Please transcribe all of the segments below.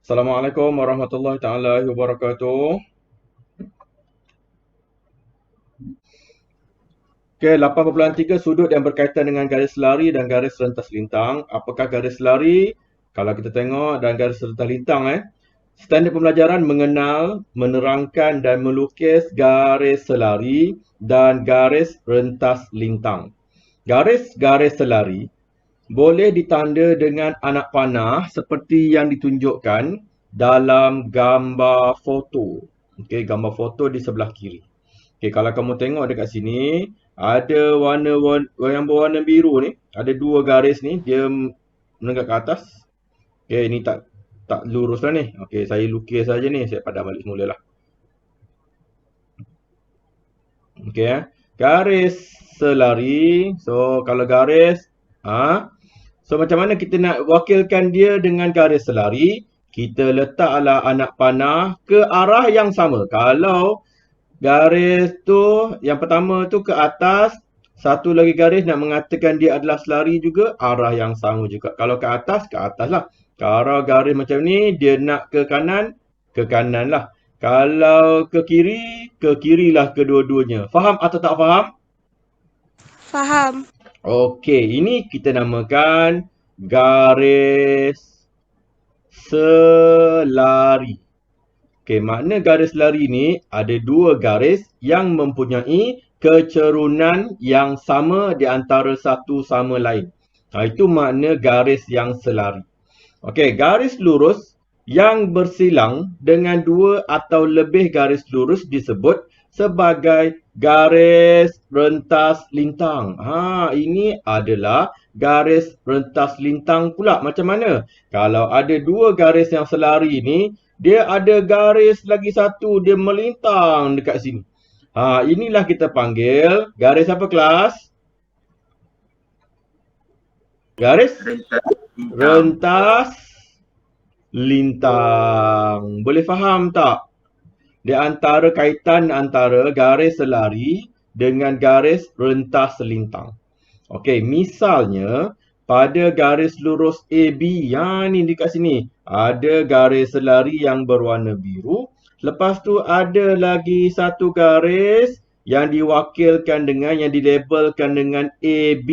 Assalamualaikum warahmatullahi taala wabarakatuh. Okey, 8.3 sudut yang berkaitan dengan garis lari dan garis rentas lintang. Apakah garis lari? Kalau kita tengok dan garis rentas lintang Standard pembelajaran mengenal, menerangkan dan melukis garis selari dan garis rentas lintang. Garis-garis selari boleh ditanda dengan anak panah seperti yang ditunjukkan dalam gambar foto. Okey, gambar foto di sebelah kiri. Okey, kalau kamu tengok dekat sini, ada yang berwarna biru ni, ada dua garis ni, dia menenggak ke atas. Okey, ini tak lurus lah ni. Okey, saya lukis saja ni, saya padam balik semula lah. Okey, garis selari. So, kalau garis, so macam mana kita nak wakilkan dia dengan garis selari? Kita letaklah anak panah ke arah yang sama. Kalau garis tu, yang pertama tu ke atas, satu lagi garis nak mengatakan dia adalah selari juga, arah yang sama juga. Kalau ke atas lah. Kalau garis macam ni, dia nak ke kanan lah. Kalau ke kiri lah kedua-duanya. Faham atau tak faham? Faham. Okey, ini kita namakan garis selari. Okey, makna garis lari ni ada dua garis yang mempunyai kecerunan yang sama di antara satu sama lain. Itu makna garis yang selari. Okey, garis lurus yang bersilang dengan dua atau lebih garis lurus disebut sebagai garis rentas lintang. Ini adalah garis rentas lintang pula. Macam mana? Kalau ada dua garis yang selari ni, dia ada garis lagi satu, dia melintang dekat sini. Inilah kita panggil garis apa kelas? Garis rentas lintang. Boleh faham tak? Di antara kaitan antara garis selari dengan garis rentas lintang. Okey, misalnya pada garis lurus AB yang ni dekat sini, ada garis selari yang berwarna biru. Lepas tu ada lagi satu garis yang diwakilkan dengan, yang dilabelkan dengan AB.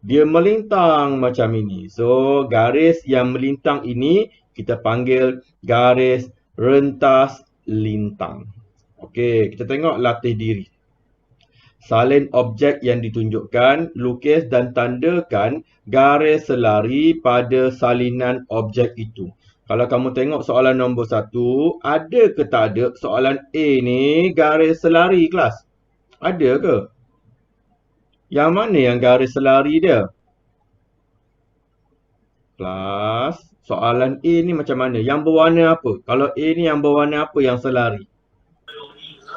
Dia melintang macam ini. So, garis yang melintang ini kita panggil garis rentas lintang. Okey, kita tengok latih diri. Salin objek yang ditunjukkan, lukis dan tandakan garis selari pada salinan objek itu. Kalau kamu tengok soalan nombor 1, ada ke tak ada soalan A ni garis selari kelas? Ada ke? Yang mana yang garis selari dia? Kelas, soalan A ni macam mana? Yang berwarna apa? Kalau A ni yang berwarna apa yang selari?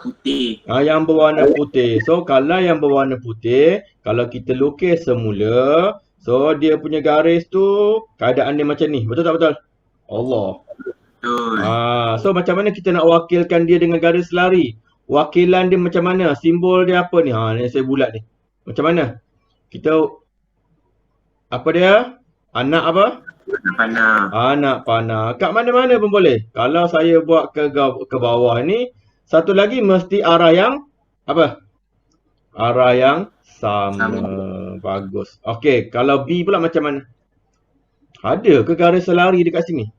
Putih. Yang berwarna putih. So, kalau yang berwarna putih, kalau kita lukis semula, so dia punya garis tu keadaan dia macam ni. Betul tak betul? Allah. Betul. So macam mana kita nak wakilkan dia dengan garis lari? Wakilan dia macam mana? Simbol dia apa ni? Ni saya bulat ni. Macam mana? Kita, apa dia? Anak apa? Anak panah. Anak panah. Kat mana-mana pun boleh. Kalau saya buat ke bawah ni, satu lagi mesti arah yang apa? Arah yang sama. Bagus. Okey, kalau B pula macam mana? Ada ke garis selari dekat sini?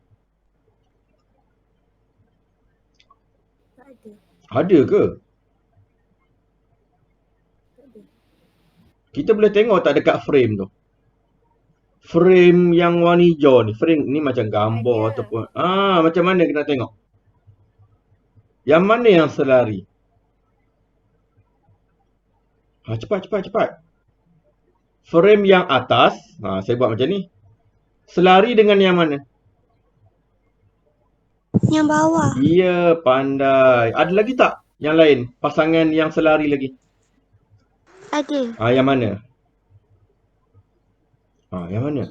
Ada ke? Kita boleh tengok tak dekat frame tu? Frame yang warna hijau ni. Frame ni macam gambar ataupun macam mana kita nak tengok? Yang mana yang selari? Cepat. Frame yang atas, saya buat macam ni. Selari dengan yang mana? Yang bawah. Ya, pandai. Ada lagi tak yang lain? Pasangan yang selari lagi? Ada. Yang mana? Yang mana?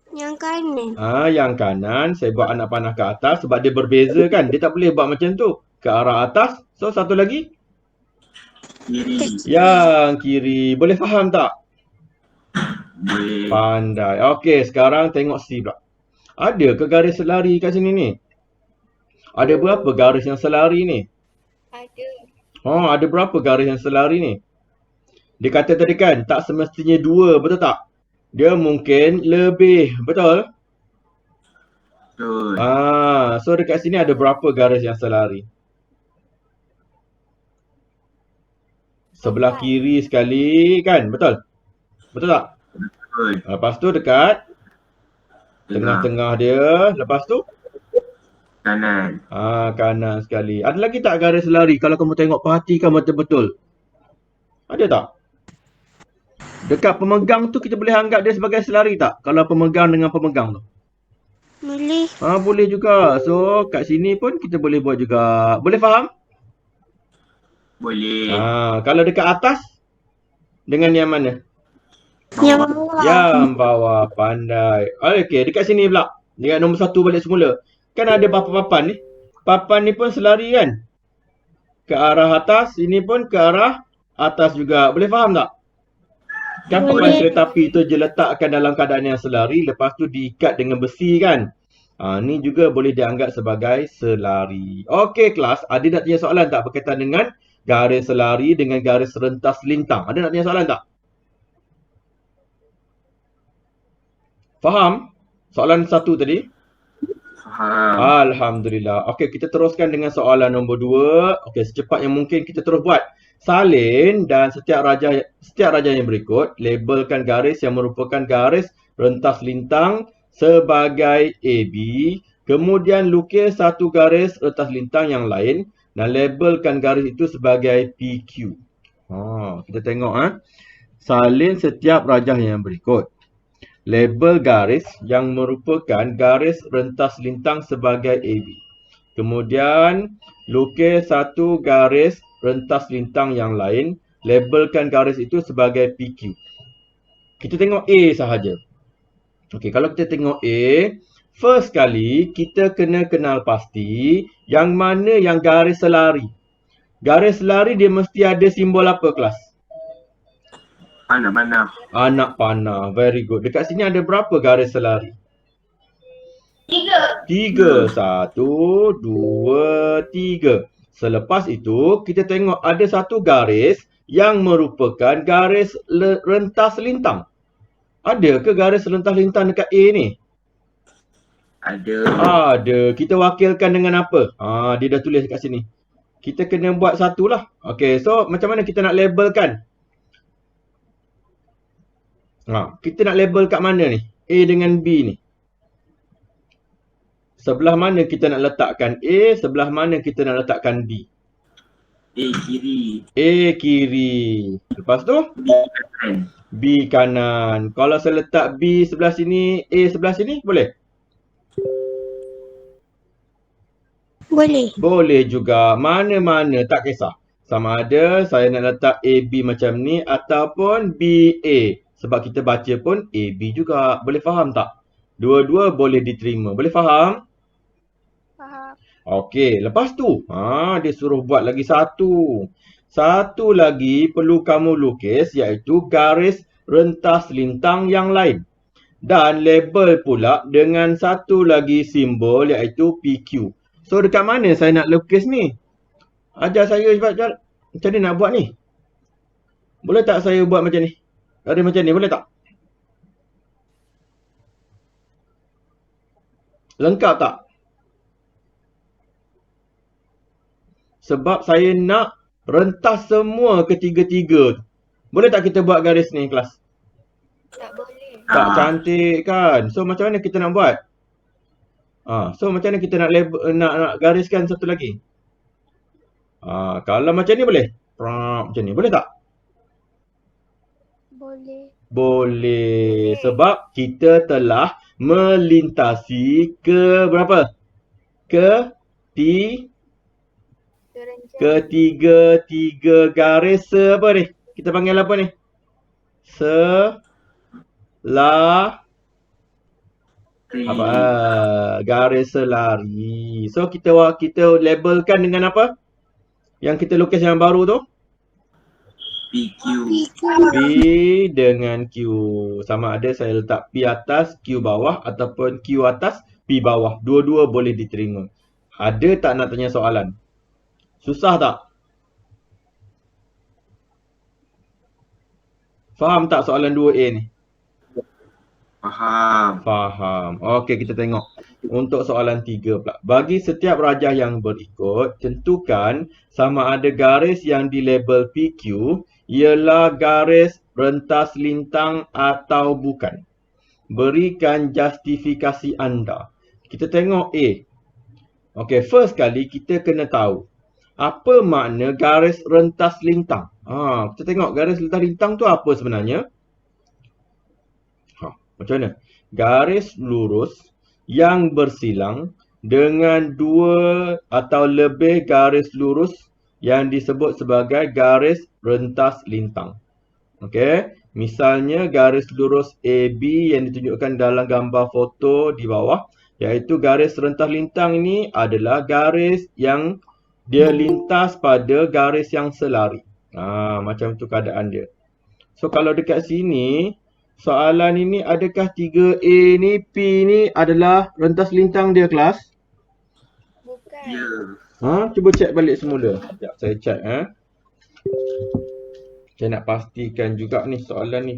Yang kanan. Yang kanan, saya buat anak panah ke atas sebab dia berbeza kan. Dia tak boleh buat macam tu. Ke arah atas. So, satu lagi? Kiri. Yang kiri. Boleh faham tak? Boleh. Pandai. Okey, sekarang tengok C pula. Ada ke garis selari kat sini ni? Ada berapa garis yang selari ni? Ada. Oh, ada berapa garis yang selari ni? Dia kata tadi kan, tak semestinya 2, betul tak? Dia mungkin lebih, betul? Betul. So dekat sini ada berapa garis yang selari? Sebelah kiri sekali kan, betul? Betul tak? Betul. Lepas tu dekat Tengah. tengah-tengah dia, lepas tu Kanan. kanan sekali. Ada lagi tak garis selari kalau kamu tengok perhatikan betul-betul? Ada tak? Dekat pemegang tu kita boleh anggap dia sebagai selari tak? Kalau pemegang dengan pemegang tu. Boleh. Boleh juga. So kat sini pun kita boleh buat juga. Boleh faham? Boleh. Kalau dekat atas dengan yang mana? Yang bawah. Yang bawah, pandai. Okey, dekat sini pula. Dekat nombor 1 balik semula. Kan ada papan-papan ni. Papan ni pun selari kan? Ke arah atas, ini pun ke arah atas juga. Boleh faham tak? Kan papan kereta api tu je letakkan dalam keadaan yang selari, lepas tu diikat dengan besi kan? Ni juga boleh dianggap sebagai selari. Okey kelas, ada nak tanya soalan tak berkaitan dengan garis selari dengan garis rentas lintang? Ada nak tanya soalan tak? Faham? Soalan 1 tadi? Faham. Alhamdulillah. Okey, kita teruskan dengan soalan nombor 2. Okey, secepat yang mungkin kita terus buat. Salin dan setiap raja yang berikut, labelkan garis yang merupakan garis rentas lintang sebagai AB. Kemudian lukis satu garis rentas lintang yang lain dan labelkan garis itu sebagai PQ. Kita tengok. Salin setiap raja yang berikut. Label garis yang merupakan garis rentas lintang sebagai AB. Kemudian, lukis satu garis rentas lintang yang lain. Labelkan garis itu sebagai PQ. Kita tengok A sahaja. Okey, kalau kita tengok A, first kali kita kena kenal pasti yang mana yang garis selari. Garis selari dia mesti ada simbol apa kelas? Panah. Anak panah. Very good. Dekat sini ada berapa garis selari? 3. 1, 2, 3. Selepas itu, kita tengok ada satu garis yang merupakan garis rentas lintang. Ada ke garis rentas lintang dekat A ni? Ada. Ada. Kita wakilkan dengan apa? Dia dah tulis kat sini. Kita kena buat satu lah. Okay, so macam mana kita nak labelkan? Kita nak label kat mana ni? A dengan B ni. Sebelah mana kita nak letakkan A, sebelah mana kita nak letakkan B? A kiri. A kiri. Lepas tu? B kanan. B kanan. Kalau saya letak B sebelah sini, A sebelah sini, boleh? Boleh. Boleh juga. Mana-mana, tak kisah. Sama ada saya nak letak AB macam ni ataupun BA. Sebab kita baca pun AB juga. Boleh faham tak? Dua-dua boleh diterima. Boleh faham? Faham. Okey, lepas tu, dia suruh buat lagi satu. Satu lagi perlu kamu lukis iaitu garis rentas lintang yang lain. Dan label pula dengan satu lagi simbol iaitu PQ. So, dekat mana saya nak lukis ni? Ajar saya macam mana nak buat ni? Boleh tak saya buat macam ni? Ada macam ni, boleh tak? Lengkap tak? Sebab saya nak rentas semua ketiga-tiga. Boleh tak kita buat garis ni kelas? Tak boleh. Tak cantik kan? So macam mana kita nak buat? So macam mana kita nak gariskan satu lagi? Kalau macam ni boleh? Macam ni, boleh tak? Boleh. Boleh. Sebab kita telah melintasi ke berapa? Ketiga garis apa ni? Kita panggil apa ni? Garis selari. So kita labelkan dengan apa? Yang kita lukis yang baru tu? PQ. P dengan Q. Sama ada saya letak P atas, Q bawah ataupun Q atas, P bawah. Dua-dua boleh diterima. Ada tak nak tanya soalan? Susah tak? Faham tak soalan 2A ni? Faham. Faham. Okey, kita tengok. Untuk soalan 3 pula. Bagi setiap rajah yang berikut, tentukan sama ada garis yang dilabel PQ ialah garis rentas lintang atau bukan. Berikan justifikasi anda. Kita tengok A. Okey, first kali kita kena tahu apa makna garis rentas lintang. Kita tengok garis rentas lintang tu apa sebenarnya? Macam mana? Garis lurus yang bersilang dengan dua atau lebih garis lurus yang disebut sebagai garis rentas lintang. Okey, misalnya garis lurus AB yang ditunjukkan dalam gambar foto di bawah, iaitu garis rentas lintang ini adalah garis yang dia lintas pada garis yang selari. Macam tu keadaan dia. So kalau dekat sini, soalan ini adakah 3A ni, P ni adalah rentas lintang dia kelas? Bukan. Ya. Cuba cek balik semula. Sekejap saya cek Saya nak pastikan juga ni soalan ni.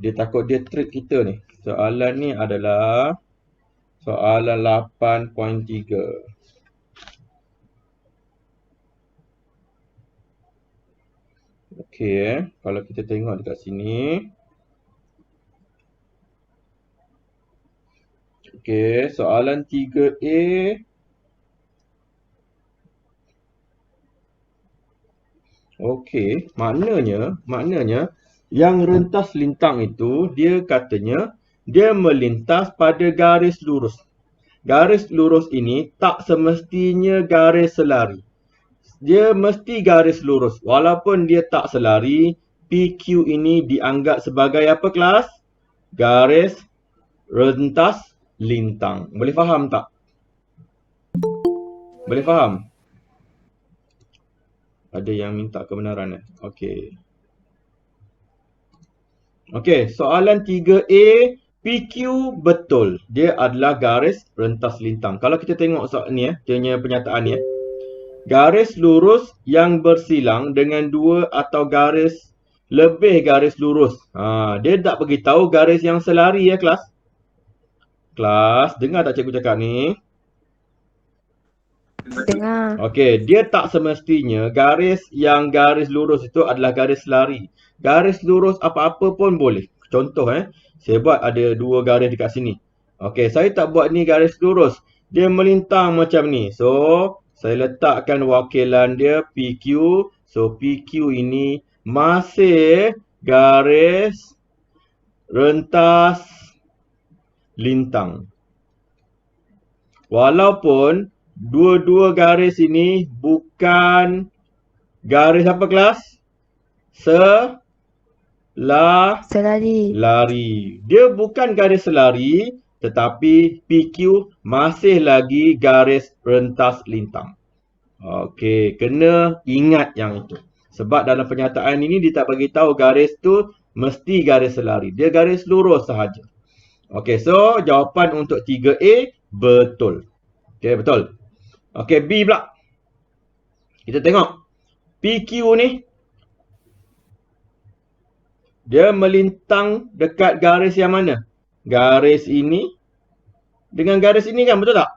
Dia takut dia trick kita ni. Soalan ni adalah soalan 8.3. Okey, kalau kita tengok dekat sini. Okey, soalan 3A. Okey, maknanya yang rentas lintang itu dia katanya dia melintas pada garis lurus. Garis lurus ini tak semestinya garis selari. Dia mesti garis lurus. Walaupun dia tak selari, PQ ini dianggap sebagai apa kelas? Garis rentas lintang. Boleh faham tak? Boleh faham? Ada yang minta kebenaran. Okey. Okey, soalan 3A, PQ betul. Dia adalah garis rentas lintang. Kalau kita tengok soal ni dia punya pernyataan ni garis lurus yang bersilang dengan dua atau lebih garis lurus. Dia tak beritahu garis yang selari kelas. Kelas, dengar tak cikgu cakap ni? Dengar. Okey, dia tak semestinya garis lurus itu adalah garis selari. Garis lurus apa-apa pun boleh. Contoh saya buat ada dua garis dekat sini. Okey, saya tak buat ni garis lurus. Dia melintang macam ni. So, saya letakkan wakilan dia PQ. So, PQ ini masih garis rentas lintang. Walaupun dua-dua garis ini bukan garis apa kelas? Selari. Dia bukan garis selari, tetapi PQ masih lagi garis rentas lintang. Okey, kena ingat yang itu. Sebab dalam pernyataan ini dia tak bagi tahu garis tu mesti garis selari. Dia garis lurus sahaja. Okey, so jawapan untuk 3A betul. Okey, betul. Okey, B pula. Kita tengok. PQ ni dia melintang dekat garis yang mana? Garis ini dengan garis ini kan, betul tak?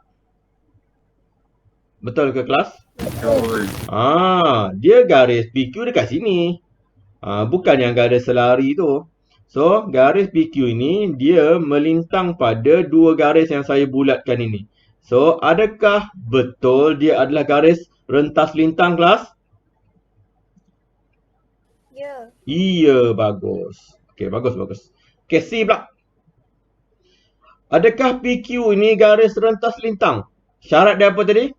Betul ke kelas? Betul. Dia garis PQ dekat sini. Bukan yang garis selari tu. So, garis PQ ini dia melintang pada dua garis yang saya bulatkan ini. So, adakah betul dia adalah garis rentas lintang kelas? Ya. Iya, bagus. Okey, bagus. Okey, C pula. Adakah PQ ini garis rentas lintang? Syarat dia apa tadi?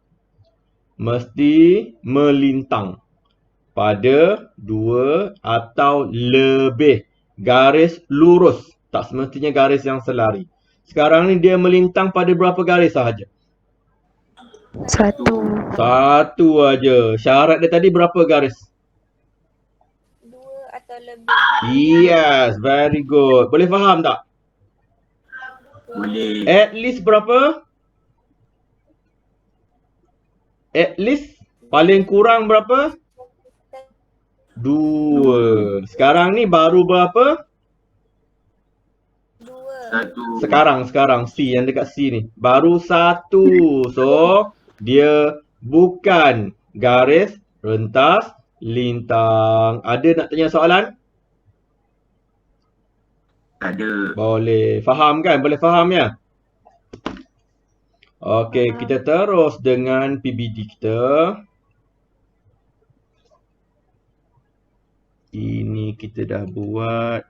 Mesti melintang pada dua atau lebih garis lurus. Tak semestinya garis yang selari. Sekarang ni dia melintang pada berapa garis sahaja? Satu. Satu aja. Syarat dia tadi berapa garis? Dua. lebih. Yes, very good. Boleh faham tak? Boleh. At least berapa? At least paling kurang berapa? 2. Sekarang ni baru berapa? 2. 1. Sekarang C yang dekat C ni. Baru 1. So, dia bukan garis rentas lintang. Ada nak tanya soalan? Ada. Boleh. Faham kan? Boleh faham ya? Okey, kita terus dengan PBD kita. Ini kita dah buat.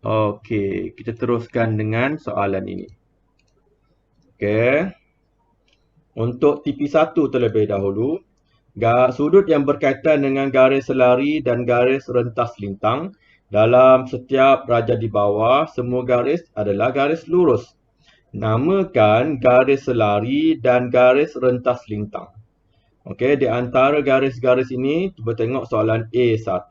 Okey, kita teruskan dengan soalan ini. Okey. Untuk TP1 terlebih dahulu, sudut yang berkaitan dengan garis selari dan garis rentas lintang dalam setiap raja di bawah, semua garis adalah garis lurus. Namakan garis selari dan garis rentas lintang. Okey, di antara garis-garis ini, cuba tengok soalan A1,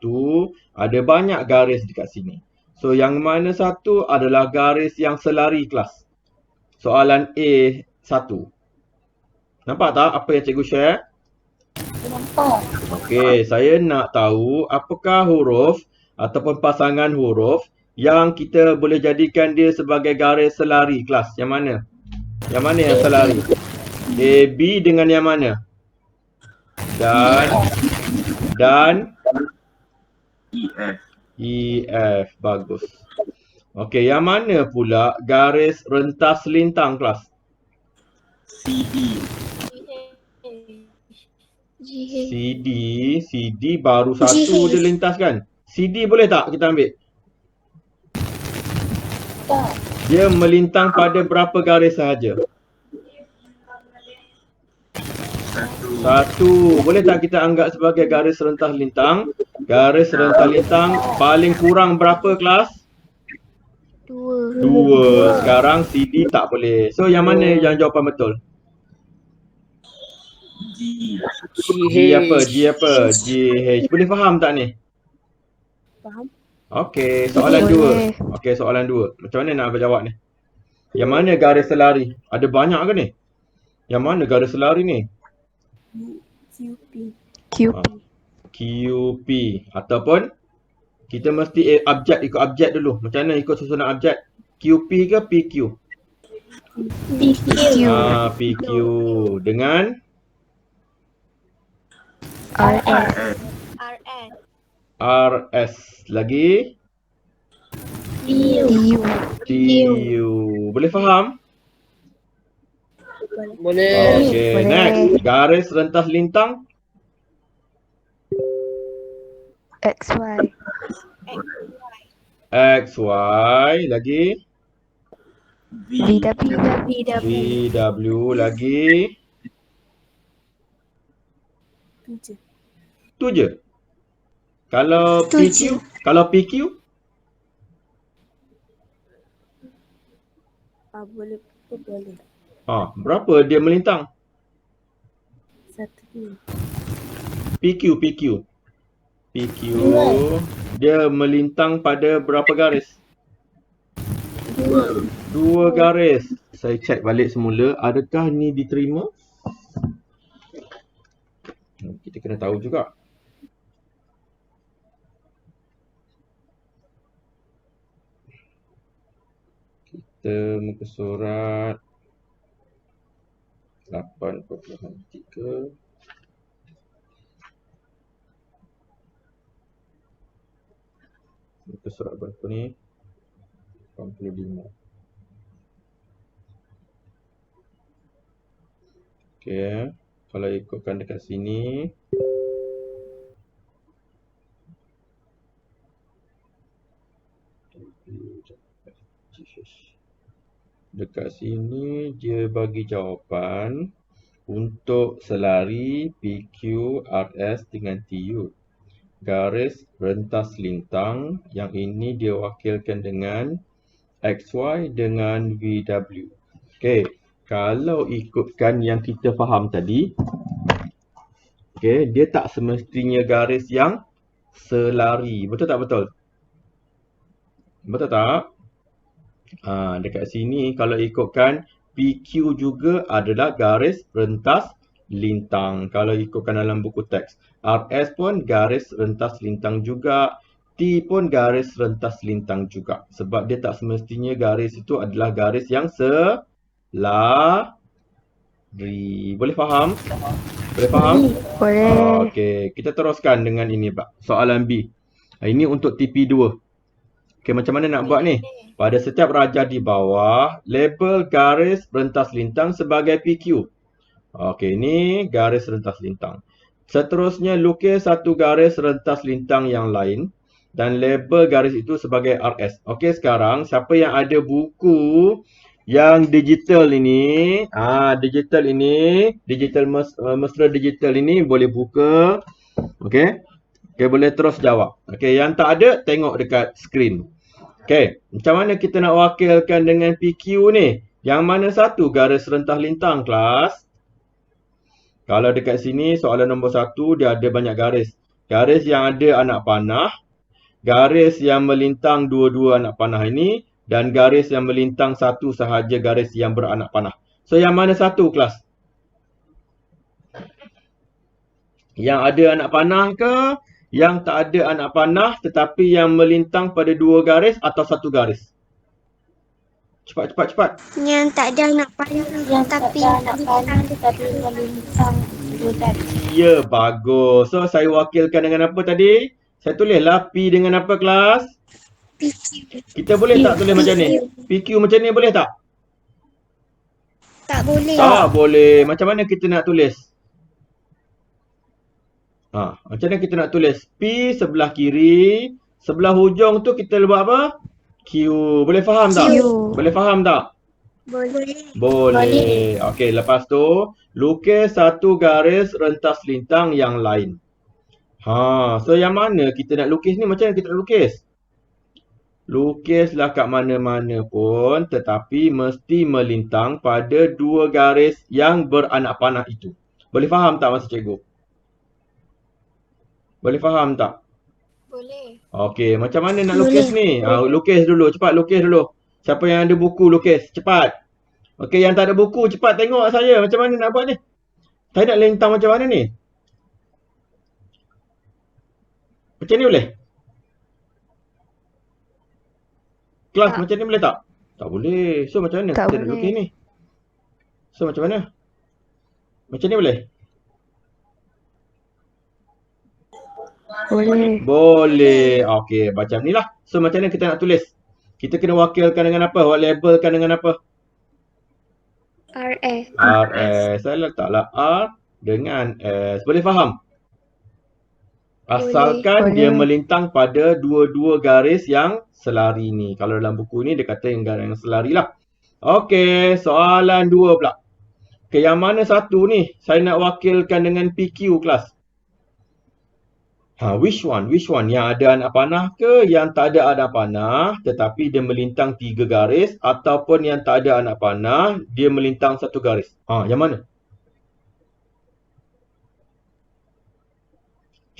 ada banyak garis dekat sini. So, yang mana satu adalah garis yang selari kelas? Soalan A1. Nampak tak apa yang cikgu share? Nampak. Okey, saya nak tahu apakah huruf ataupun pasangan huruf yang kita boleh jadikan dia sebagai garis selari kelas. Yang mana? Yang mana yang selari? A, B dengan yang mana? Dan EF. EF. Bagus. Okey, yang mana pula garis rentas lintang kelas? CD. GH. CD baru satu dia lintas kan? CD boleh tak kita ambil? Tak. Dia melintang pada berapa garis sahaja? 1. Satu. Boleh tak kita anggap sebagai garis rentas lintang? Garis rentas lintang paling kurang berapa kelas? 2. 2. Sekarang CD tak boleh. So yang mana yang jawapan betul? G. G apa? GH. Boleh faham tak ni? Faham? Okey, soalan 2. Okey, soalan 2. Macam mana nak jawab ni? Yang mana garis selari? Ada banyak ke ni? Yang mana garis selari ni? QP. QP ataupun kita mesti ikut abjad dulu. Macam mana ikut susunan abjad? QP ke PQ? PQ. PQ dengan RS. RS. Lagi TU. TU. Boleh faham? Boleh. Okey, Boleh. next. Garis rentas lintang XY. XY. Lagi VW. VW. Lagi tu je. Kalau Tu PQ, je. kalau PQ Boleh. berapa dia melintang? 1. PQ dia melintang pada berapa garis? 2 garis. Saya cek balik semula, adakah ni diterima? Kita kena tahu juga. Kita muka surat 8.3. Muka surat berapa ni? 85. Okey, kalau ikutkan dekat sini dekat sini dia bagi jawapan untuk selari PQ, RS dengan TU. Garis rentas lintang yang ini dia wakilkan dengan XY dengan VW. Okey, kalau ikutkan yang kita faham tadi, Okey, dia tak semestinya garis yang selari. Betul tak betul? Betul tak? Dekat sini kalau ikutkan PQ juga adalah garis rentas lintang. Kalau ikutkan dalam buku teks. RS pun garis rentas lintang juga. T pun garis rentas lintang juga. Sebab dia tak semestinya garis itu adalah garis yang selari. Boleh faham? Boleh faham? Boleh. Okey, kita teruskan dengan ini pula. Soalan B. Ini untuk TP2. Okey, macam mana nak buat ni? Pada setiap raja di bawah, label garis rentas lintang sebagai PQ. Okey, ini garis rentas lintang. Seterusnya, lukis satu garis rentas lintang yang lain dan label garis itu sebagai RS. Okey, sekarang siapa yang ada buku yang digital ini, digital mesra digital ini boleh buka. Okey. Okey, boleh terus jawab. Okey, yang tak ada tengok dekat skrin. Okey, macam mana kita nak wakilkan dengan PQ ni? Yang mana satu garis rentas lintang, kelas? Kalau dekat sini soalan nombor 1 dia ada banyak garis. Garis yang ada anak panah, garis yang melintang dua-dua anak panah ini, dan garis yang melintang satu sahaja garis yang beranak panah. So, yang mana satu, kelas? Yang ada anak panah ke? Yang tak ada anak panah tetapi yang melintang pada dua garis atau satu garis? Cepat. Yang tak ada anak panah tapi melintang dua garis. Ya, bagus. So, saya wakilkan dengan apa tadi? Saya tulislah P dengan apa, kelas? PQ. Kita boleh tak tulis macam ni? PQ macam ni boleh tak? Tak boleh. Tak boleh. Macam mana kita nak tulis? Macam mana kita nak tulis? P sebelah kiri, sebelah hujung tu kita buat apa? Q. Boleh faham tak? Q. Boleh faham tak? Boleh. Okey, lepas tu lukis satu garis rentas lintang yang lain. So yang mana kita nak lukis ni? Macam mana kita nak lukis? Lukislah kat mana-mana pun tetapi mesti melintang pada dua garis yang beranak panah itu. Boleh faham tak masa cikgu? Boleh faham tak? Boleh. Okey, macam mana nak lukis ni? Lukis dulu, cepat lukis dulu. Siapa yang ada buku lukis, cepat. Okey, yang tak ada buku, cepat tengok saya macam mana nak buat ni. Saya nak lintang macam mana ni? Macam ni boleh? Kelas macam ni boleh tak? Tak boleh. So macam mana Tak kita nak boleh. lukis ni? So macam mana? Macam ni boleh? Boleh. Okey, macam ni lah. So macam mana kita nak tulis? Kita kena wakilkan dengan apa? Labelkan dengan apa? RS. RS. Saya letaklah R dengan S. Boleh faham? Asalkan Boleh. dia melintang pada dua-dua garis yang selari ni. Kalau dalam buku ni dia kata yang garis yang selari lah. Okey, soalan 2 pula. Okey, yang mana satu ni? Saya nak wakilkan dengan PQ, kelas. Which one? Yang ada anak panah ke? Yang tak ada anak panah tetapi dia melintang 3 garis, ataupun yang tak ada anak panah dia melintang 1 garis? Yang mana?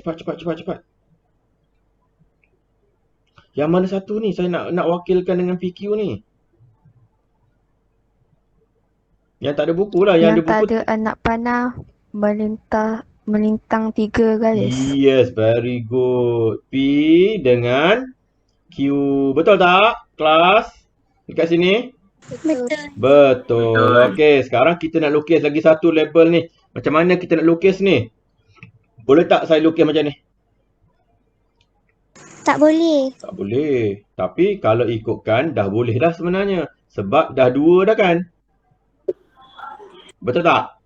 Cepat. Yang mana satu ni? Saya nak wakilkan dengan PQ ni. Yang tak ada buku lah. Yang ada tak buku. ada anak panah melintang 3 garis. Yes, very good. P dengan Q. Betul tak, kelas? Dekat sini? Betul. Okey, sekarang kita nak lukis lagi satu label ni. Macam mana kita nak lukis ni? Boleh tak saya lukis macam ni? Tak boleh. Tak boleh. Tapi kalau ikutkan, dah boleh dah sebenarnya. Sebab dah 2 dah kan? Betul tak?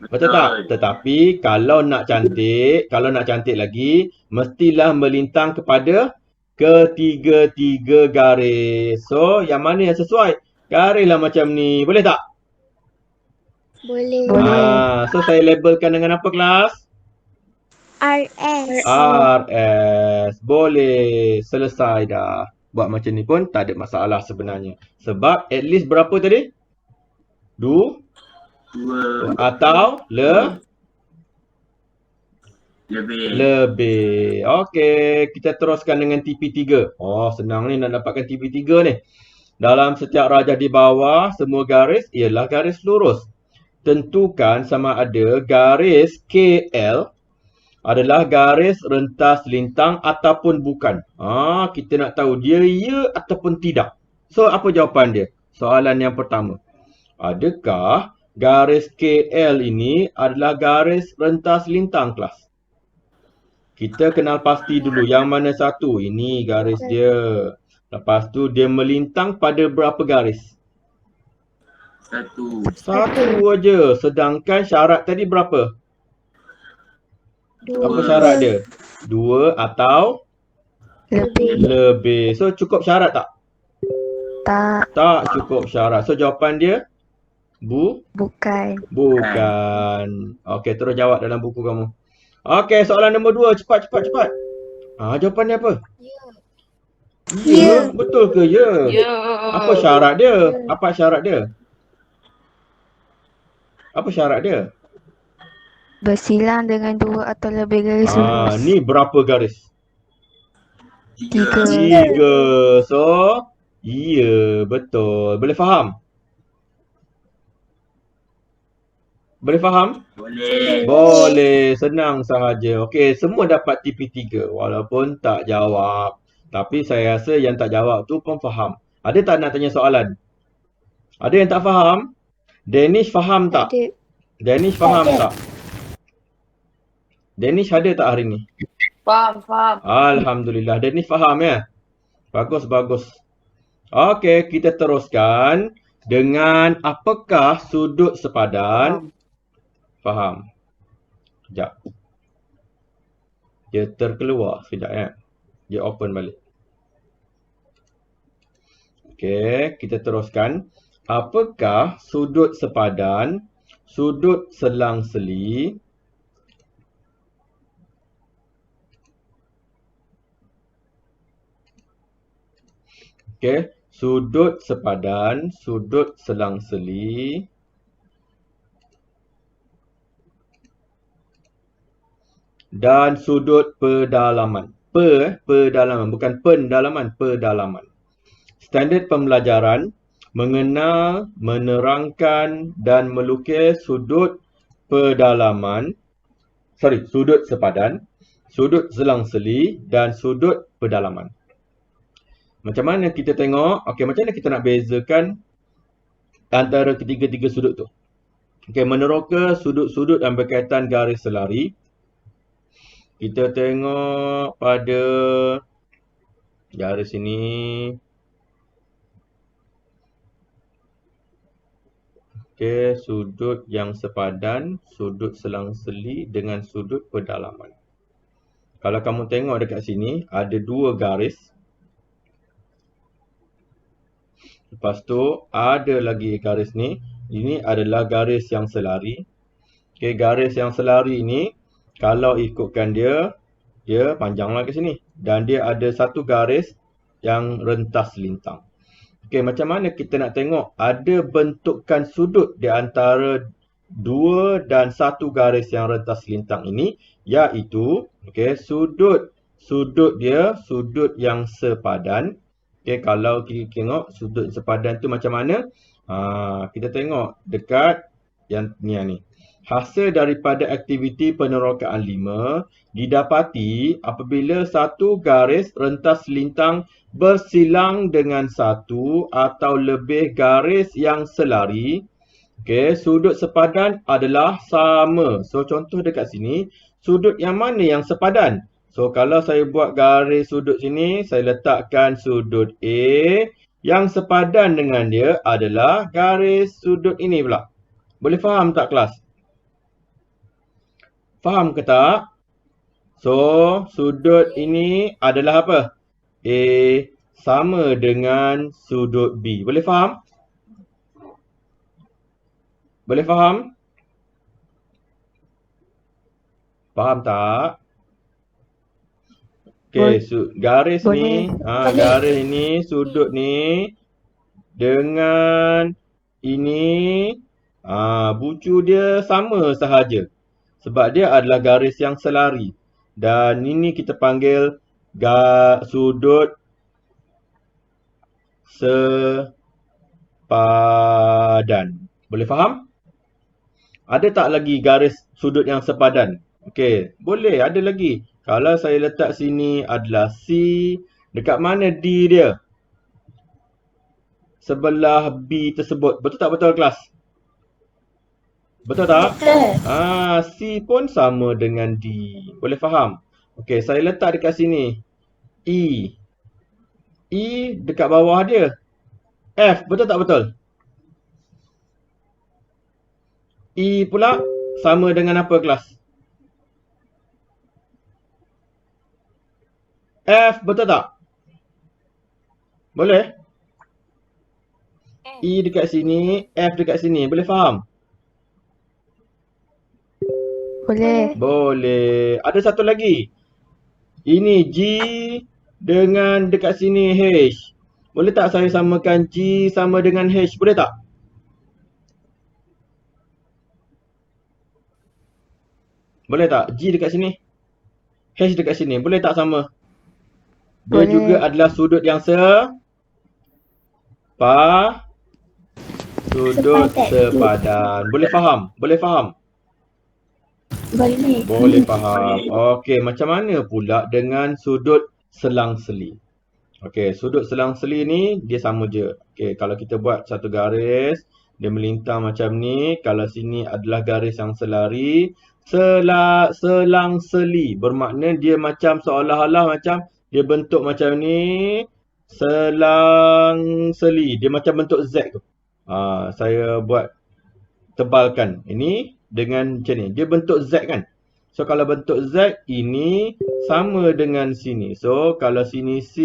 Betul tak? Tetapi kalau nak cantik lagi, mestilah melintang kepada ketiga-tiga garis. So, yang mana yang sesuai? Garislah macam ni. Boleh tak? Boleh. So, saya labelkan dengan apa, kelas? RS. RS. Boleh. Selesai dah. Buat macam ni pun tak ada masalah sebenarnya. Sebab at least berapa tadi? 2 atau Lebih. Okey, kita teruskan dengan TP3. Oh, senang ni nak dapatkan TP3 ni. Dalam setiap rajah di bawah, semua garis ialah garis lurus. Tentukan sama ada garis KL adalah garis rentas lintang ataupun bukan. Kita nak tahu dia ya ataupun tidak. So, apa jawapan dia? Soalan yang pertama. Adakah garis KL ini adalah garis rentas lintang, kelas? Kita kenal pasti dulu yang mana satu. Ini garis dia. Lepas tu dia melintang pada berapa garis? Satu. Satu aja. Sedangkan syarat tadi berapa? Dua. Apa syarat dia? 2 atau Lebih. lebih. So cukup syarat tak? Tak. Tak cukup syarat. So jawapan dia Bukan. bukan. Okey, terus jawab dalam buku kamu. Okey, soalan nombor 2. Cepat. Jawapan dia apa? Ya. Betul ke ya? Ya. Apa syarat dia? Apa syarat dia? Bersilang dengan 2 atau lebih garis lurus. Ni berapa garis? 3. 3. So, ya, betul. Boleh faham? Boleh. Senang sahaja. Okey, semua dapat TP3 walaupun tak jawab. Tapi saya rasa yang tak jawab tu pun faham. Ada tak nak tanya soalan? Ada yang tak faham? Danish faham tak? Ada. Danish faham tak? Danish ada tak hari ni? Faham. Alhamdulillah. Danish faham ya? Bagus. Okey, kita teruskan dengan apakah sudut sepadan? Faham. Sekejap. Dia terkeluar sekejap ya. Dia open balik. Okey, kita teruskan. Apakah sudut sepadan, sudut selang-seli, sudut sepadan, sudut selang-seli dan sudut pedalaman. Pedalaman, bukan pendalaman, pedalaman. Standard pembelajaran mengenal, menerangkan dan melukis sudut sepadan, sudut selang-seli dan sudut pedalaman. Macam mana kita tengok? Okey, macam mana kita nak bezakan antara ketiga-tiga sudut tu? Okey, meneroka sudut-sudut yang berkaitan garis selari. Kita tengok pada garis ini. Okey, sudut yang sepadan, sudut selang-seli dengan sudut pedalaman. Kalau kamu tengok dekat sini, ada 2 garis. Lepas tu, ada lagi garis ni. Ini adalah garis yang selari. Okey, garis yang selari ni, kalau ikutkan dia panjanglah ke sini. Dan dia ada satu garis yang rentas lintang. Okey, macam mana kita nak tengok ada bentukan sudut di antara 2 dan 1 garis yang rentas lintang ini, iaitu sudut dia sudut yang sepadan. Okey, kalau kita tengok sudut sepadan tu macam mana? Kita tengok dekat yang ni. Hasil daripada aktiviti penerokaan 5 didapati apabila satu garis rentas lintang bersilang dengan satu atau lebih garis yang selari. Sudut sepadan adalah sama. So, contoh dekat sini, sudut yang mana yang sepadan? So, kalau saya buat garis sudut sini, saya letakkan sudut A. Yang sepadan dengan dia adalah garis sudut ini pula. Boleh faham tak, kelas? Faham ke tak? So, sudut ini adalah apa? A sama dengan sudut B. Boleh faham? Boleh faham? Faham tak? Okey, garis ni, garis ni, sudut ni dengan ini, bucu dia sama sahaja. Sebab dia adalah garis yang selari. Dan ini kita panggil sudut sepadan. Boleh faham? Ada tak lagi garis sudut yang sepadan? Okey, boleh, ada lagi. Kalau saya letak sini adalah C, dekat mana D dia? Sebelah B tersebut. Betul tak betul kelas? Betul tak? Betul. C pun sama dengan D. Boleh faham? Okey, saya letak dekat sini. E. E dekat bawah dia. F, betul tak betul? E pula sama dengan apa kelas? F, betul tak? Boleh? E dekat sini, F dekat sini. Boleh faham? Boleh. Boleh. Ada satu lagi. Ini G dengan dekat sini H. Boleh tak saya samakan G sama dengan H? Boleh tak? Boleh tak? G dekat sini. H dekat sini. Boleh tak sama? Dia Boleh. juga adalah sudut yang sudut sepadan. Boleh faham? Boleh faham? Boleh. Boleh faham. Okey, macam mana pula dengan sudut selang-seli? Okey, sudut selang-seli ni dia sama je. Okey, kalau kita buat satu garis, dia melintang macam ni. Kalau sini adalah garis yang selari. Selang-seli bermakna dia macam seolah-olah macam dia bentuk macam ni. Selang-seli. Dia macam bentuk Z tu. Saya buat tebalkan. Ini dengan macam ni. Dia bentuk Z kan? So, kalau bentuk Z, ini sama dengan sini. So, kalau sini C,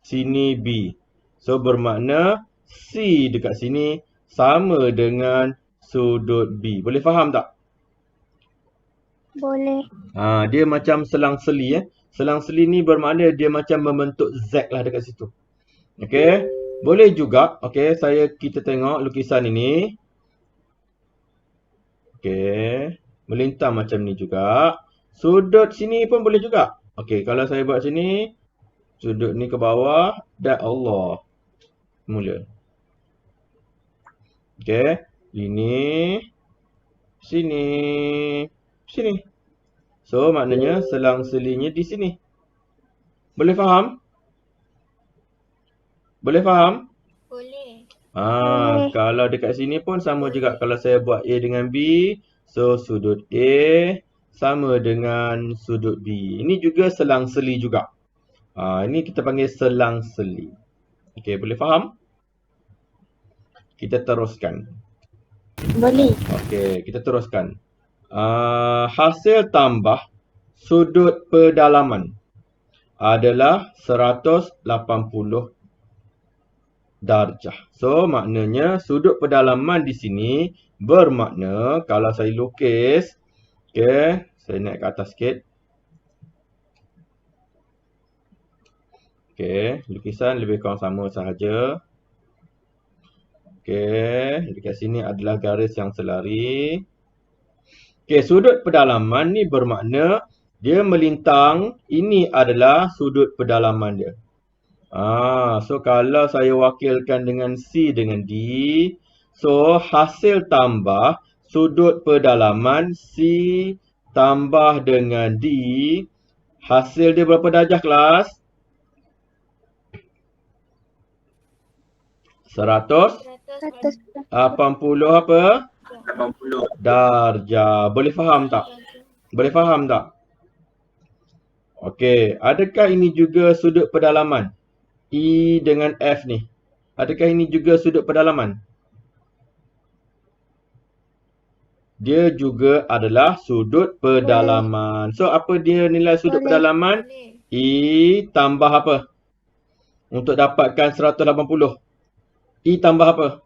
sini B. So, bermakna C dekat sini sama dengan sudut B. Boleh faham tak? Boleh. Dia macam selang-seli. Selang-seli ni bermakna dia macam membentuk Z lah dekat situ. Okey. Boleh juga. Okey, kita tengok lukisan ini. Okey. Melintang macam ni juga. Sudut sini pun boleh juga. Okey, kalau saya buat sini, sudut ni ke bawah dan Allah. Mula. Okey. Ini. Sini. Sini. So, maknanya selang-selinya di sini. Boleh faham? Boleh faham? Boleh. Boleh. Kalau dekat sini pun sama juga. Kalau saya buat A dengan B, so sudut A sama dengan sudut B. Ini juga selang-seli juga. Ini kita panggil selang-seli. Okey, boleh faham? Kita teruskan. Boleh. Okey, kita teruskan. Hasil tambah sudut pedalaman adalah 180 darjah. So, maknanya sudut pedalaman di sini bermakna kalau saya lukis, okey, saya naik ke atas sikit. Okey, lukisan lebih kurang sama sahaja. Okey, dekat sini adalah garis yang selari. Okey, sudut pedalaman ni bermakna dia melintang, ini adalah sudut pedalaman dia. So kalau saya wakilkan dengan C dengan D, so hasil tambah sudut pedalaman C tambah dengan D, hasil dia berapa darjah kelas? 180 apa? 80. Darjah. Boleh faham tak? Boleh faham tak? Okey, adakah ini juga sudut pedalaman? E dengan F ni. Adakah ini juga sudut pedalaman? Dia juga adalah sudut pedalaman. So, apa dia nilai sudut pedalaman? E tambah apa? Untuk dapatkan 180. E tambah apa?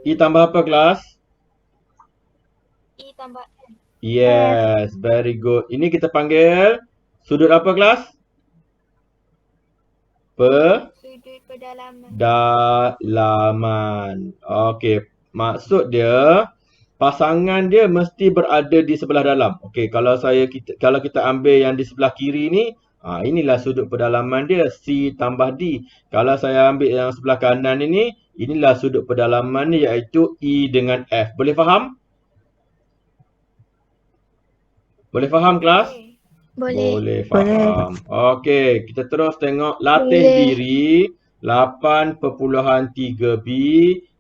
E tambah apa kelas? E tambah N. Yes, very good. Ini kita panggil sudut apa kelas? Sudut pedalaman. Dalaman. Okey, maksud dia pasangan dia mesti berada di sebelah dalam. Okey, kalau kita ambil yang di sebelah kiri ni, inilah sudut pedalaman dia, C tambah D. Kalau saya ambil yang sebelah kanan ini, inilah sudut pedalaman ni, iaitu E dengan F. Boleh faham? Boleh faham kelas? Boleh. Boleh faham. Okey, kita terus tengok latih Boleh. diri 8.3B.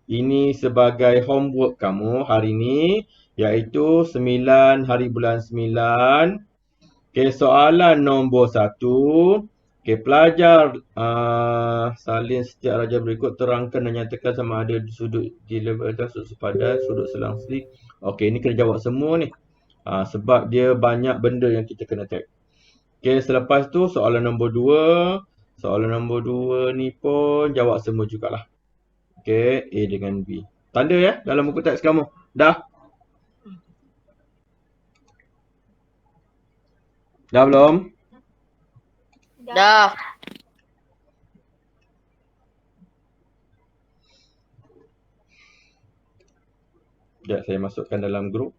Ini sebagai homework kamu hari ini, iaitu 9 hari bulan 9. Okey, soalan nombor 1. Okey, pelajar salin setiap raja berikut terangkan dan nyatakan sama ada sudut di level atas, sudut sepadan, sudut selang-seling. Okey, ini kena jawab semua ni. Sebab dia banyak benda yang kita kena tag. Okey, selepas tu soalan nombor 2. Soalan nombor 2 ni pun jawab semua jugalah. Okey, A dengan B. Tanda ya dalam buku teks kamu. Dah? Dah belum? Dah. Sekejap saya masukkan dalam grup.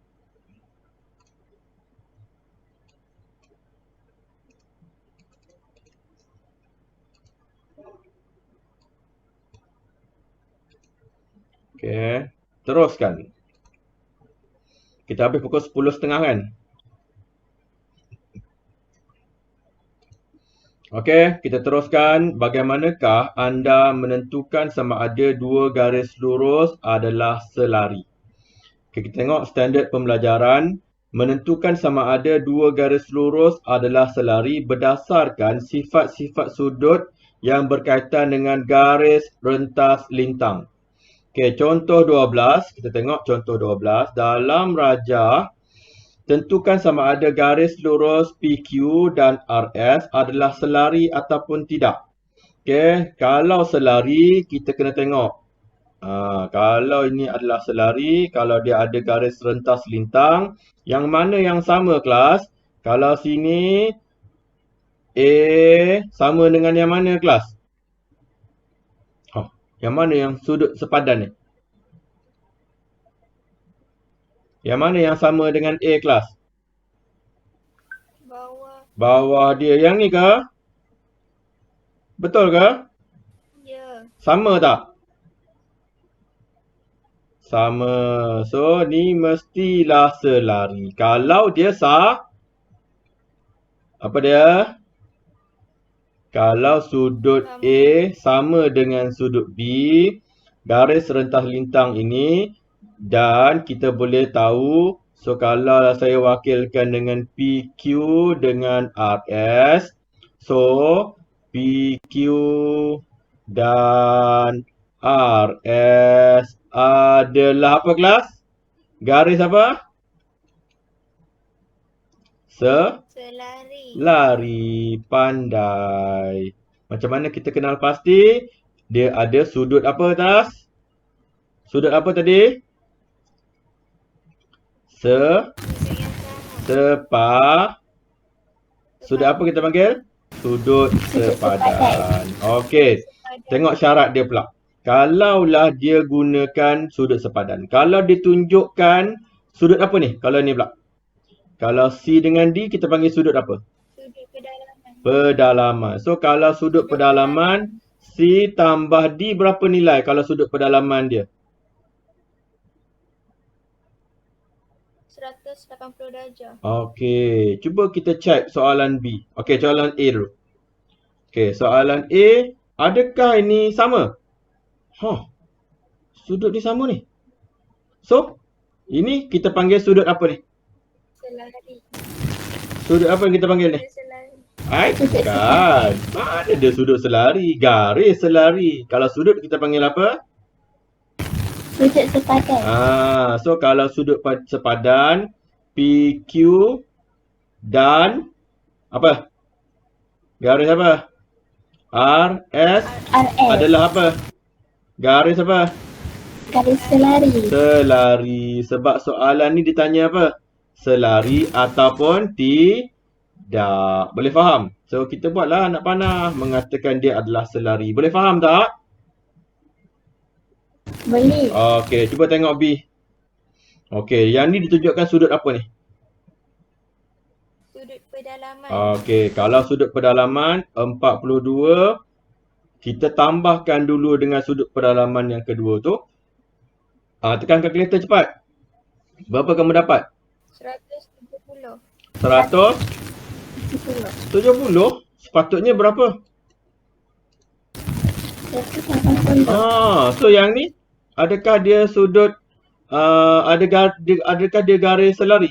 Okey, teruskan. Kita habis pukul 10.30 kan? Okey, kita teruskan. Bagaimanakah anda menentukan sama ada dua garis lurus adalah selari? Okay, kita tengok standard pembelajaran. Menentukan sama ada dua garis lurus adalah selari berdasarkan sifat-sifat sudut yang berkaitan dengan garis rentas lintang. Okey, contoh 12. Kita tengok contoh 12. Dalam rajah, tentukan sama ada garis lurus PQ dan RS adalah selari ataupun tidak. Okey, kalau selari, kita kena tengok. Kalau ini adalah selari, kalau dia ada garis rentas lintang, yang mana yang sama kelas? Kalau sini A sama dengan yang mana kelas? Yang mana yang sudut sepadan ni? Yang mana yang sama dengan A kelas? Bawah. Bawah dia. Yang ni ke? Betul ke? Ya. Sama tak? Sama. So, ni mestilah selari. Kalau dia apa dia? Kalau sudut A sama dengan sudut B, garis rentas lintang ini, dan kita boleh tahu, so kalau saya wakilkan dengan PQ dengan RS, so PQ dan RS adalah apa kelas? Garis apa? Selari. Lari. Pandai. Macam mana kita kenal pasti? Dia ada sudut apa atas? Sudut apa tadi? Sudut yang sama. Sudut apa kita panggil? Sudut sepadan. Okey. Tengok syarat dia pula. Kalaulah dia gunakan sudut sepadan. Kalau ditunjukkan sudut apa ni? Kalau ni pula. Kalau C dengan D, kita panggil sudut apa? Sudut pedalaman. Pedalaman. So, kalau sudut pedalaman, C tambah D berapa nilai kalau sudut pedalaman dia? 180 darjah. Okey. Cuba kita check soalan B. Okey, soalan A dulu. Okey, soalan A. Adakah ini sama? Sudut ni sama ni. So, ini kita panggil sudut apa ni? Selari. Sudut apa yang kita panggil ni? Selari. Bukan. Mana dia sudut selari? Garis selari. Kalau sudut kita panggil apa? Sudut sepadan. So kalau sudut sepadan, PQ dan apa? Garis apa? RS adalah apa? Garis apa? Garis selari. Selari. Sebab soalan ni ditanya apa? Selari ataupun tidak. Boleh faham? So, kita buatlah anak panah mengatakan dia adalah selari. Boleh faham tak? Boleh. Okey, cuba tengok B. Okey, yang ni ditunjukkan sudut apa ni? Sudut pedalaman. Okey, kalau sudut pedalaman 42, kita tambahkan dulu dengan sudut pedalaman yang kedua tu. Tekan kalkulator cepat. Berapa kamu dapat? 170. 170. Sepatutnya berapa? 180. So yang ni, adakah dia sudut, adakah dia garis selari?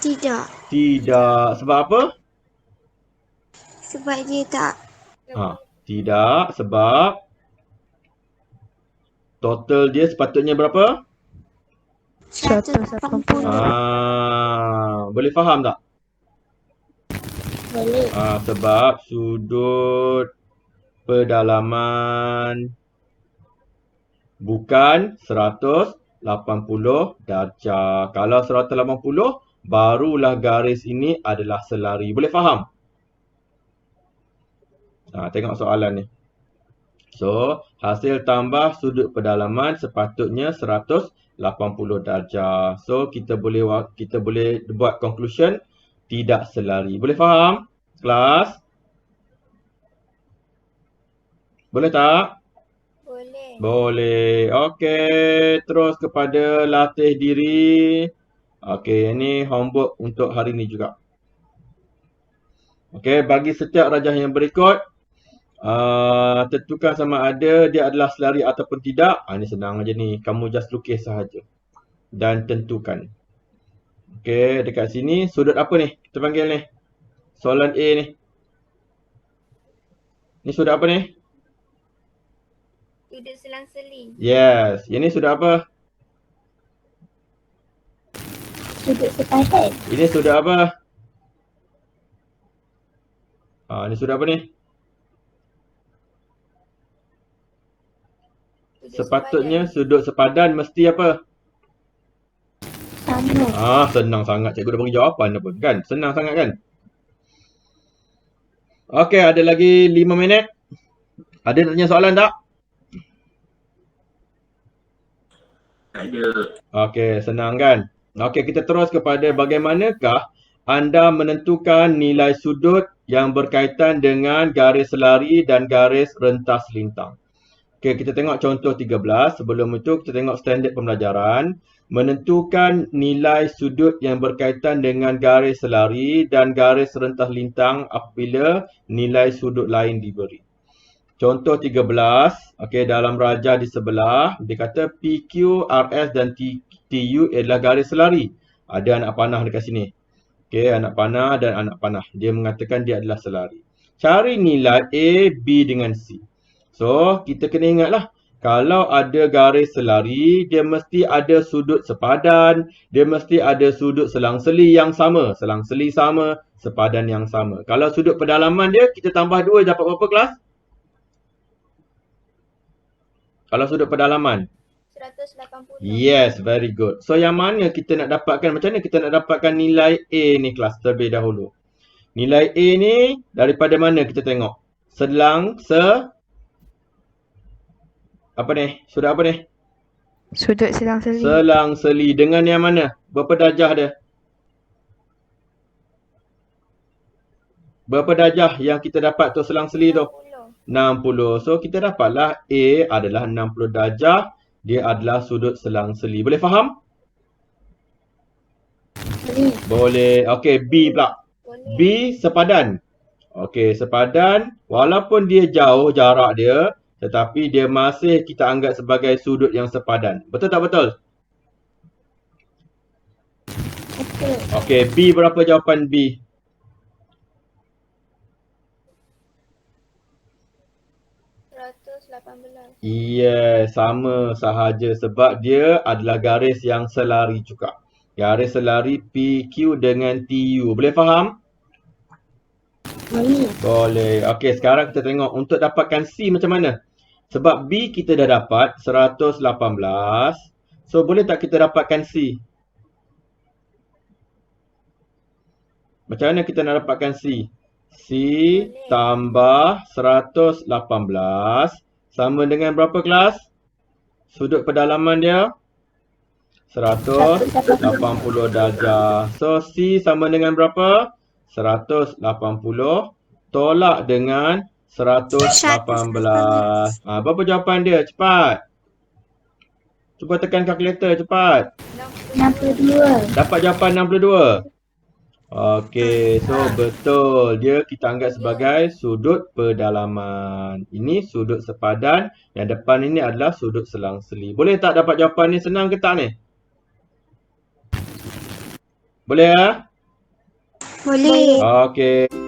Tidak. Tidak. Sebab apa? Sebab dia tak. Tidak, sebab total dia sepatutnya berapa? 180. Boleh faham tak? Boleh. Sebab sudut pedalaman bukan 180 darjah. Kalau 180, barulah garis ini adalah selari. Boleh faham? Tengok soalan ni. So, hasil tambah sudut pedalaman sepatutnya 180 darjah. So, kita boleh buat conclusion tidak selari. Boleh faham, kelas? Boleh tak? Boleh. Boleh. Okey, terus kepada latih diri. Okey, ini homework untuk hari ni juga. Okey, bagi setiap rajah yang berikut, tentukan sama ada dia adalah selari ataupun tidak. Ini senang aja ni. Kamu just lukis sahaja. Dan tentukan. Okey, dekat sini sudut apa ni? Kita panggil ni. Soalan A ni. Ni sudut apa ni? Sudut selang-seli. Yes. Yang ni sudut apa? Sudut sepadan. Ini sudut apa? Ni sudut apa ni? Sepatutnya sudut sepadan mesti apa? Sama. Senang sangat. Cikgu dah bagi jawapan apa kan? Senang sangat kan? Okey, ada lagi 5 minit. Ada nak tanya soalan tak? Tak ada. Okey, senang kan? Okey, kita terus kepada bagaimanakah anda menentukan nilai sudut yang berkaitan dengan garis selari dan garis rentas lintang. Okey, kita tengok contoh 13. Sebelum itu, kita tengok standard pembelajaran. Menentukan nilai sudut yang berkaitan dengan garis selari dan garis rentas lintang apabila nilai sudut lain diberi. Contoh 13, okey, dalam rajah di sebelah, dia kata PQ, RS dan TU adalah garis selari. Ada anak panah dekat sini. Okey, anak panah dan anak panah. Dia mengatakan dia adalah selari. Cari nilai A, B dengan C. So, kita kena ingatlah. Kalau ada garis selari, dia mesti ada sudut sepadan. Dia mesti ada sudut selang-seli yang sama. Selang-seli sama, sepadan yang sama. Kalau sudut pedalaman dia, kita tambah 2 dapat berapa kelas? Kalau sudut pedalaman? 180. Yes, very good. So, yang mana kita nak dapatkan? Macam mana kita nak dapatkan nilai A ni kelas terlebih dahulu? Nilai A ni daripada mana kita tengok? Apa ni? Sudut apa ni? Sudut selang-seli. Selang-seli. Dengan yang mana? Berapa darjah dia? Berapa darjah yang kita dapat tu selang-seli tu? 60. So, kita dapatlah A adalah 60 darjah. Dia adalah sudut selang-seli. Boleh faham? Boleh. Okey, B pula. B sepadan. Okey, sepadan. Walaupun dia jauh jarak dia, tetapi dia masih kita anggap sebagai sudut yang sepadan. Betul tak betul? Betul. Okey, B berapa jawapan B? 118. Sama sahaja sebab dia adalah garis yang selari juga. Garis selari PQ dengan TU. Boleh faham? Boleh. Boleh. Okey, sekarang kita tengok untuk dapatkan C macam mana? Sebab B kita dah dapat 118. So, boleh tak kita dapatkan C? Macam mana kita nak dapatkan C? C tambah 118 sama dengan berapa kelas? Sudut pedalaman dia? 180 darjah. So, C sama dengan berapa? 180 tolak dengan 118. Berapa jawapan dia? Cepat. Cuba tekan kalkulator cepat. 62. Dapat jawapan 62. Okey, so betul. Dia kita anggap sebagai sudut pedalaman. Ini sudut sepadan. Yang depan ini adalah sudut selang-seli. Boleh tak dapat jawapan ni? Senang ke tak ni? Boleh ya? Boleh. Okey.